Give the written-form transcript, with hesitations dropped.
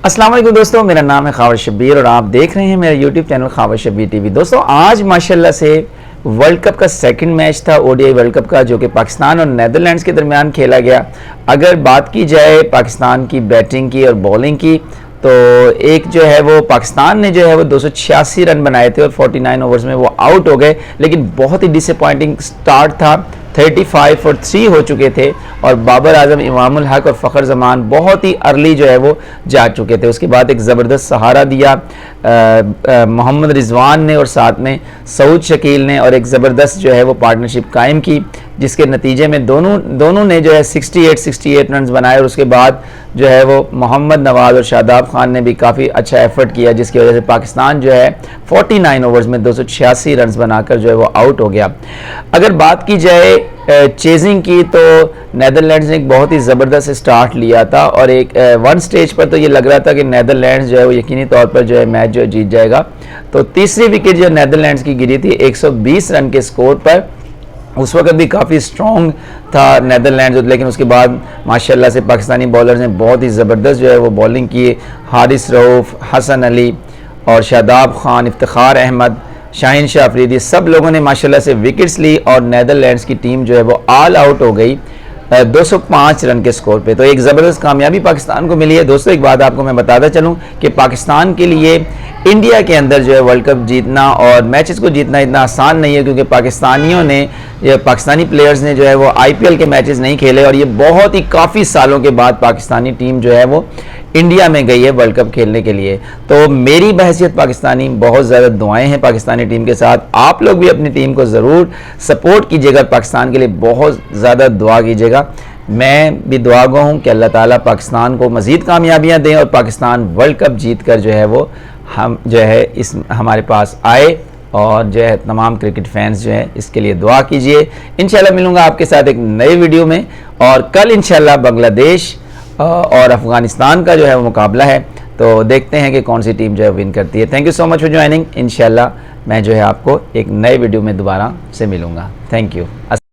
السلام علیکم دوستوں، میرا نام ہے خاور شبیر اور آپ دیکھ رہے ہیں میرا YouTube channel Khawar Shabbir T V. دوستوں آج ماشاءاللہ سے ورلڈ کپ کا سیکنڈ میچ تھا، O D I world cup کا، جو کہ پاکستان اور نیدرلینڈز کے درمیان کھیلا گیا۔ اگر بات کی جائے پاکستان کی بیٹنگ کی اور بولنگ کی تو ایک جو ہے وہ پاکستان نے جو ہے وہ 286 رن بنائے تھے اور 49 اوورز میں وہ آؤٹ ہو گئے، لیکن بہت ہی ڈس اپوائنٹنگ سٹارٹ تھا۔ 35 for 3 ہو چکے تھے اور بابر اعظم، امام الحق اور فخر زمان بہت ہی ارلی جو ہے وہ جا چکے تھے۔ اس کے بعد ایک زبردست سہارا دیا محمد رضوان نے اور ساتھ میں سعود شکیل نے، اور ایک زبردست جو ہے وہ پارٹنرشپ قائم کی، جس کے نتیجے میں دونوں نے جو ہے 68 رنز بنائے، اور اس کے بعد جو ہے وہ محمد نواز اور شاداب خان نے بھی کافی اچھا ایفرٹ کیا، جس کی وجہ سے پاکستان جو ہے 49 اوورز میں 286 رنز بنا کر جو ہے وہ آؤٹ ہو گیا۔ اگر بات کی جائے چیزنگ کی تو نیدرلینڈز نے ایک بہت ہی زبردست سٹارٹ لیا تھا، اور ایک ون سٹیج پر تو یہ لگ رہا تھا کہ نیدرلینڈز جو ہے وہ یقینی طور پر جو ہے میچ جو ہے جیت جائے گا۔ تو تیسری وکٹ جو نیدرلینڈز کی گری تھی 120 رن کے سکور پر، اس وقت بھی کافی سٹرونگ تھا نیدرلینڈز، لیکن اس کے بعد ماشاءاللہ سے پاکستانی بولرز نے بہت ہی زبردست جو ہے وہ بولنگ کی۔ حارث رؤف، حسن علی اور شاداب خان، افتخار احمد، شاہین شاہ افریدی، سب لوگوں نے ماشاءاللہ سے وکٹس لی اور نیدرلینڈز کی ٹیم جو ہے وہ آل آؤٹ ہو گئی 205 رن کے سکور پہ۔ تو ایک زبردست کامیابی پاکستان کو ملی ہے۔ دوستو ایک بات آپ کو میں بتاتا چلوں کہ پاکستان کے لیے انڈیا کے اندر جو ہے ورلڈ کپ جیتنا اور میچز کو جیتنا اتنا آسان نہیں ہے، کیونکہ پاکستانی پلیئرز نے جو ہے وہ آئی پی ایل کے میچز نہیں کھیلے، اور یہ بہت ہی کافی سالوں کے بعد پاکستانی ٹیم جو ہے وہ انڈیا میں گئی ہے ورلڈ کپ کھیلنے کے لیے۔ تو میری بحیثیت پاکستانی بہت زیادہ دعائیں ہیں پاکستانی ٹیم کے ساتھ۔ آپ لوگ بھی اپنی ٹیم کو ضرور سپورٹ کیجیے گا، پاکستان کے لیے بہت زیادہ دعا کیجیے گا۔ میں بھی دعا گو ہوں کہ اللہ تعالیٰ پاکستان کو مزید کامیابیاں دیں اور پاکستان ورلڈ کپ جیت کر جو ہے وہ ہم جو ہے ہمارے پاس آئے، اور جو ہے تمام کرکٹ فینس جو ہے اس کے لیے دعا کیجئے۔ انشاءاللہ ملوں گا آپ کے ساتھ ایک نئے ویڈیو میں، اور کل انشاءاللہ بنگلہ دیش اور افغانستان کا جو ہے وہ مقابلہ ہے، تو دیکھتے ہیں کہ کون سی ٹیم جو ہے ون کرتی ہے۔ Thank you so much for joining. انشاءاللہ میں جو ہے آپ کو ایک نئے ویڈیو میں دوبارہ سے ملوں گا۔ Thank you.